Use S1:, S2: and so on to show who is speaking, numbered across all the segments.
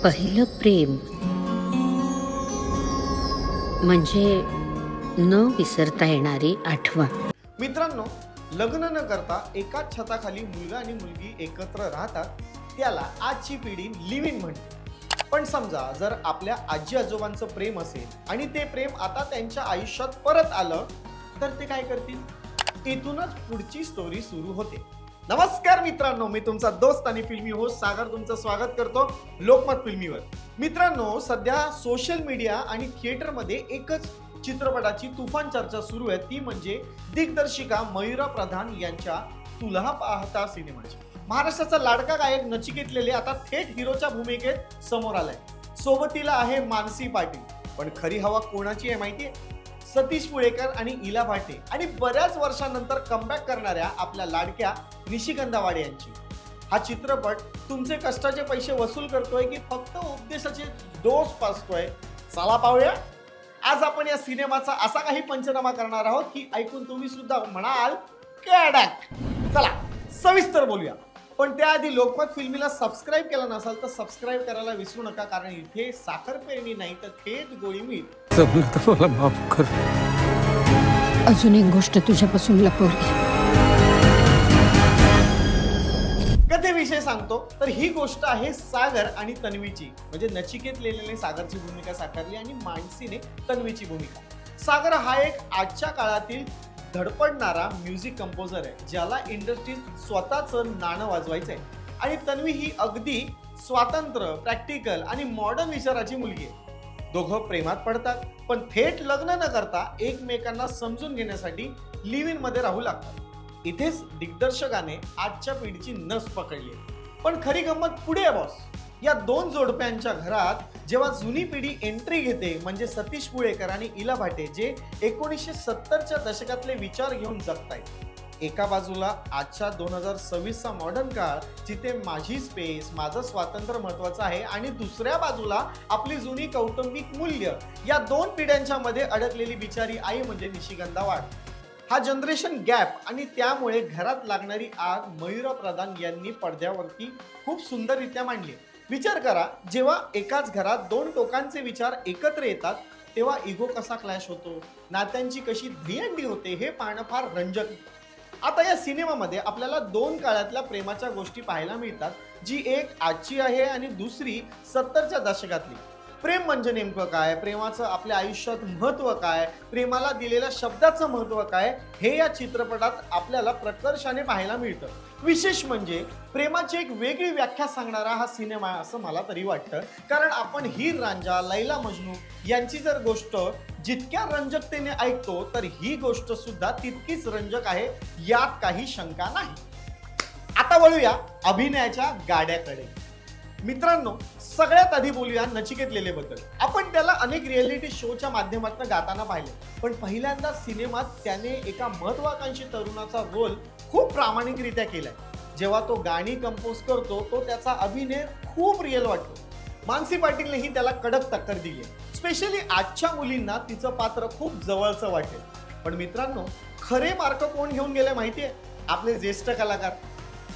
S1: पहिलं प्रेम म्हणजे न विसरता येणारी आठवण.
S2: मित्रांनो, लग्न न करता एकाच छताखाली मुलगा आणि मुलगी एकत्र राहतात, त्याला आजची पिढी लिव्ह इन म्हणते. पण समजा जर आपल्या आजी आजोबांचं प्रेम असेल आणि ते प्रेम आता त्यांच्या आयुष्यात परत आलं, तर ते काय करतील? इथूनच पुढची स्टोरी सुरू होते. नमस्कार मित्रांनो, मी तुमचा दोस्त आणि फिल्मी होस्ट सागर तुमचं स्वागत करतो लोकमत फिल्मीवर. मित्रांनो, सध्या सोशल मीडिया आणि थिएटरमध्ये एकच चित्रपटाची तुफान चर्चा सुरू आहे, ती म्हणजे दिग्दर्शिका मयुरा प्रधान यांच्या तुला पाहता सिनेमाची. महाराष्ट्राचा लाडका गायक नचिकेत लेले आता थेट हिरोच्या भूमिकेत समोर आलाय. सोबतीला आहे मानसी पाटील. पण खरी हवा कोणाची आहे माहितीये? सतीश पुळेकर आणि इला भाटे आणि बऱ्याच वर्षांनंतर कमबॅक करणाऱ्या आपल्या लाडक्या निशिगंधा वाड यांची. हा चित्रपट तुमचे कष्टाचे पैसे वसूल करतोय की फक्त उपदेशाचे डोस पाजतोय? चला पाहूया. आज आपण या सिनेमाचा असा काही पंचनामा करणार आहोत की ऐकून तुम्ही सुद्धा म्हणाल कडक. चला सविस्तर बोलूया. पण त्याआधी लोकमत फिल्मीला सबस्क्राईब केलं नसाल तर सबस्क्राईब करायला विसरू नका, कारण इथे साखर पेरणी नाही तर थेट गोळी मीठ.
S3: मला माफ कर.
S1: अजून एक गोष्ट तुझ्यापासून लपवली.
S2: कथेविषयी सांगतो तर ही गोष्ट आहे सागर आणि तन्वीची. म्हणजे नचिकेत लेलेने सागरची भूमिका साकारली आणि मानसीने तन्वीची भूमिका. सागर हा एक आजच्या काळातील धडपडणारा म्युझिक कंपोजर आहे, ज्याला इंडस्ट्रीत स्वतःचं नाणं वाजवायचंय. आणि तन्वी ही अगदी स्वातंत्र्य, प्रॅक्टिकल आणि मॉडर्न विचाराची मुलगी आहे. दोघं प्रेमात पडतात, पण थेट लग्न न करता एकमेकांना समजून घेण्यासाठी लिव्ह इन मध्ये राहू लागतात. इथेच दिग्दर्शकाने आजच्या पिढीची नस पकडली. पण खरी गंमत पुढे आहे बॉस. या दोन जोडप्यांच्या घरात जेव्हा जुनी पिढी एंट्री घेते, म्हणजे सतीश पुळेकर आणि इला भाटे, जे 1970च्या दशकातले विचार घेऊन जगतायत. एका बाजूला आजच्या 2026चा मॉडर्न काळ, जिथे माझी स्पेस, माझं स्वातंत्र्य महत्वाचं आहे, आणि दुसऱ्या बाजूला आपली जुनी कौटुंबिक मूल्य. या दोन पिढ्यांच्या मध्ये अडकलेली बिचारी आई म्हणजे निशिगंधा वाड. हा जनरेशन गॅप आणि त्यामुळे घरात लागणारी आग मयुरा प्रधान यांनी पडद्यावरती खूप सुंदररित्या मांडली. विचार करा, जेव्हा एकाच घरात दोन टोकांचे विचार एकत्र येतात तेव्हा इगो कसा क्लॅश होतो, नात्यांची कशी दहीहंडी होते, हे पाहणं फार रंजक. आता या सिनेमामध्ये आपल्याला दोन काळातल्या प्रेमाच्या गोष्टी पाहायला मिळतात, जी एक आजची आहे आणि दुसरी 70च्या दशकातली. प्रेम म्हणजे नेमकं काय, प्रेमाचं आपल्या आयुष्यात महत्त्व काय, प्रेमाला दिलेल्या शब्दाचं महत्त्व काय, हे या चित्रपटात आपल्याला प्रकर्षाने पाहायला मिळतं. विशेष म्हणजे प्रेमाची एक वेगळी व्याख्या सांगणारा हा सिनेमा आहे असं मला तरी वाटतं. कारण आपण हीर रांझा, लैला मजनू यांची जर गोष्ट जितक्या रंजकतेने ऐकतो, तर ही गोष्ट सुद्धा तितकीच रंजक आहे, यात काही शंका नाही. आता वळूया अभिनयाच्या गाड्याकडे. मित्रांनो, सगळ्यात आधी बोलूया नचिकेत लेलेबद्दल. आपण त्याला अनेक रिएलिटी शोच्या माध्यमातून गाताना पाहिले, पण पहिल्यांदा सिनेमात त्याने एका महत्वाकांक्षी तरुणाचा रोल खूप प्रामाणिकरित्या केलाय. जेव्हा तो गाणी कंपोज करतो, तो त्याचा अभिनय खूप रिअल वाटतो. मानसी पाटीलनेही त्याला कडक टक्कर दिली. स्पेशली आजच्या मुलींना तिचं पात्र खूप जवळचं वाटेल. पण मित्रांनो, खरे मार्क कोण घेऊन गेले माहितीये? आपले ज्येष्ठ कलाकार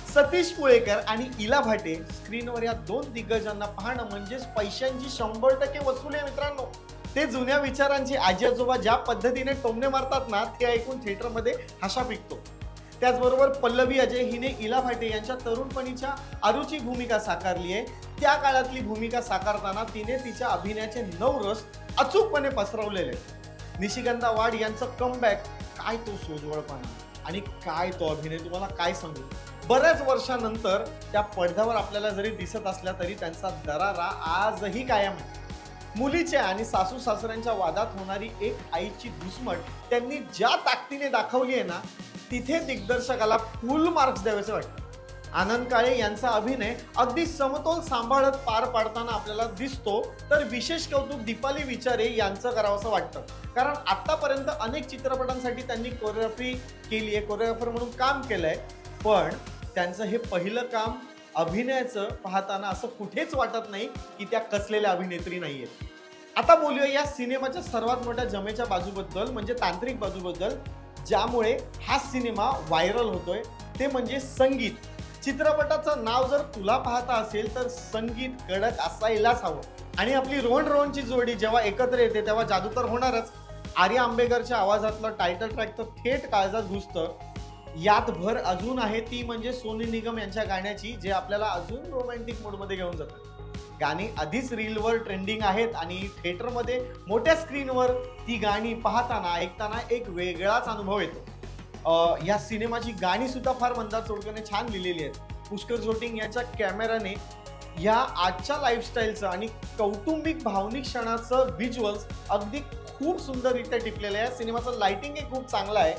S2: सतीश पुळेकर आणि इला भाटे. स्क्रीनवर या दोन दिग्गजांना पाहणं म्हणजेच पैशांची 100% वसूल आहे मित्रांनो. ते जुन्या विचारांची आजी आजोबा ज्या पद्धतीने टोमणे मारतात ना, ते ऐकून थिएटरमध्ये हसा पिकतो. त्याचबरोबर पल्लवी अजय हिने इला भाटे यांच्या तरुणपणीच्या आरूची भूमिका साकारली आहे. त्या काळातली भूमिका साकारताना तिने तिच्या अभिनयाचे 9 रस अचूकपणे पसरवलेले. निशिगंधा वाड यांचं कमबॅक, काय तो सोजवळपणा आणि काय तो अभिनय, तुम्हाला काय सांगू. बऱ्याच वर्षानंतर त्या पडद्यावर आपल्याला जरी दिसत असल्या तरी त्यांचा दरारा आजही कायम आहे. मुलीच्या आणि सासू सासऱ्यांच्या वादात होणारी एक आईची घुसमट त्यांनी ज्या ताकदीने दाखवली आहे ना, तिथे दिग्दर्शकाला फुल मार्क्स द्यावेसे वाटतं. आनंद काळे यांचा अभिनय अगदी समतोल सांभाळत पार पाडताना आपल्याला दिसतो. तर विशेष कौतुक दीपाली विचारे यांचं करावंसं वाटतं, कारण आतापर्यंत अनेक चित्रपटांसाठी त्यांनी कोरिओग्राफी केली आहे, कोरिओग्राफर म्हणून काम केलंय. पण त्यांचं हे पहिलं काम अभिनयाचं पाहताना असं कुठेच वाटत नाही की त्या कसलेल्या अभिनेत्री नाहीयेत. आता बोलूया या सिनेमाच्या सर्वात मोठ्या जमेच्या बाजूबद्दल, म्हणजे तांत्रिक बाजूबद्दल, ज्यामुळे हा सिनेमा व्हायरल होतोय. ते म्हणजे संगीत. चित्रपटाचं नाव जर तुला पाहता असेल तर संगीत कडक असायलाच हवं आणि आपली रोहन रोहनची जोडी जेव्हा एकत्र येते तेव्हा जादू तर होणारच. आर्या आंबेकरच्या आवाजातलं टायटल ट्रॅक तर थेट काळजात घुसतं. यात भर अजून आहे ती म्हणजे सोनू निगम यांच्या गाण्याची, जे आपल्याला अजून रोमॅन्टिक मोडमध्ये घेऊन जातं. गाणी आधीच रीलवर ट्रेंडिंग आहेत आणि थिएटरमध्ये मोठ्या स्क्रीनवर ती गाणी पाहताना ऐकताना एक वेगळाच अनुभव येतो. या सिनेमाची गाणी सुद्धा फार मंदार चोडकरने छान लिहिलेली आहेत. पुष्कर जोटिंग यांच्या कॅमेराने या आजच्या लाईफस्टाईलचं आणि कौटुंबिक भावनिक क्षणाचं व्हिज्युअल्स अगदी खूप सुंदररित्या टिपलेलं आहे. सिनेमाचं लाइटिंग हे खूप चांगलं आहे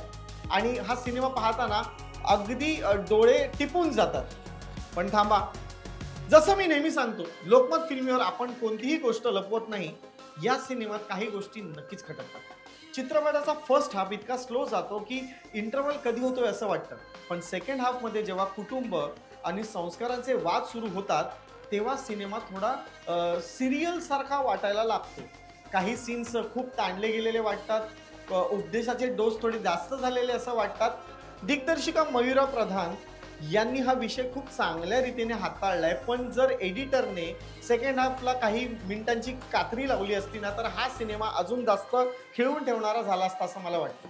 S2: आणि हा सिनेमा पाहताना अगदी डोळे टिपून जातात. पण थांबा, जसं मी नेहमी सांगतो, लोकमत फिल्मीवर आपण कोणतीही गोष्ट लपवत नाही. या सिनेमात काही गोष्टी नक्कीच खटकतात. चित्रपटाचा फर्स्ट हाफ इतका स्लो जातो की इंटरव्हल कधी होतोय असं वाटतं, पण सेकंड हाफमध्ये जेव्हा कुटुंब आणि संस्कारांचे वाद सुरू होतात तेव्हा सिनेमा थोडा सिरियल सारखा वाटायला लागतो. काही सीन्स खूप ताणले गेलेले वाटतात, उपदेशाचे डोस थोडे जास्त झालेले असं वाटतात. दिग्दर्शिका मयुरा प्रधान यांनी हा विषय खूप चांगल्या रीतीने हाताळलाय, पण जर एडिटरने सेकंड हाफला काही मिनिटांची कात्री लावली असती ना तर हा सिनेमा अजून जास्त खिळवून ठेवणारा झाला असता असं मला वाटतं.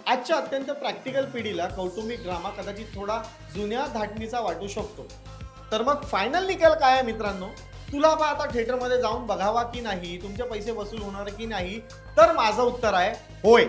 S2: आजच्या अत्यंत प्रॅक्टिकल पिढीला कौटुंबिक ड्रामा कदाचित थोडा जुन्या धाटणीचा वाटू शकतो. तर मग फायनल निकाल काय आहे मित्रांनो? तुला बा आता थिएटरमध्ये जाऊन बघावा की नाही, तुमचे पैसे वसूल होणार की नाही? तर माझं उत्तर आहे होय,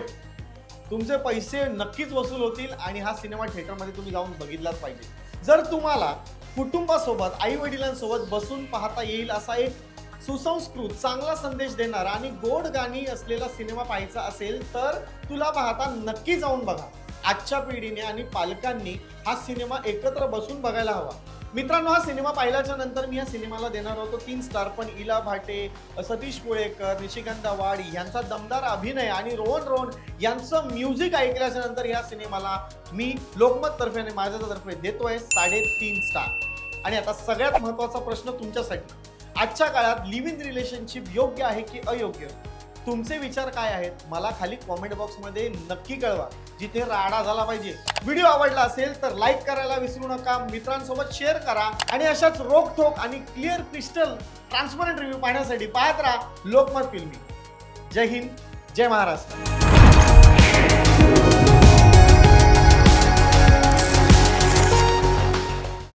S2: तुमचे पैसे नक्कीच वसूल होतील आणि हा सिनेमा थिएटरमध्ये तुम्ही जाऊन बघितलाच पाहिजे. जर तुम्हाला कुटुंबासोबत आई वडिलांसोबत बसून पाहता येईल असा एक सुसंस्कृत चांगला संदेश देणारा आणि गोड गाणी असलेला सिनेमा पाहायचा असेल तर तुला पाहता नक्की जाऊन बघा. आजच्या पिढीने आणि पालकांनी हा सिनेमा एकत्र बसून बघायला हवा. मित्रांनो, हा सिनेमा पाहिल्याच्या नंतर मी या सिनेमाला देणार होतो 3 स्टार, पण इला भाटे, सतीश पुळेकर, निशिकांत वाड यांचा दमदार अभिनय आणि रोहन रोहन यांचं म्युझिक ऐकल्याच्या नंतर या सिनेमाला मी लोकमत तर्फे आणि माझ्यातर्फे देतोय 3.5 स्टार. आणि आता सगळ्यात महत्त्वाचा प्रश्न तुमच्यासाठी, आजच्या काळात लिव्ह इन रिलेशनशिप योग्य आहे की अयोग्य? तुमचे विचार काय आहेत मला खाली कॉमेंट बॉक्समध्ये नक्की कळवा, जिथे राडा झाला पाहिजे. व्हिडिओ आवडला असेल तर लाईक करायला विसरू नका, मित्रांसोबत शेअर करा आणि अशाच रोखोक आणि क्लिअर क्रिस्टल ट्रान्सपरंट रिव्ह्यू पाहण्यासाठी पाहत राहा लोकमत फिल्मी. जय हिंद, जय महाराष्ट्र.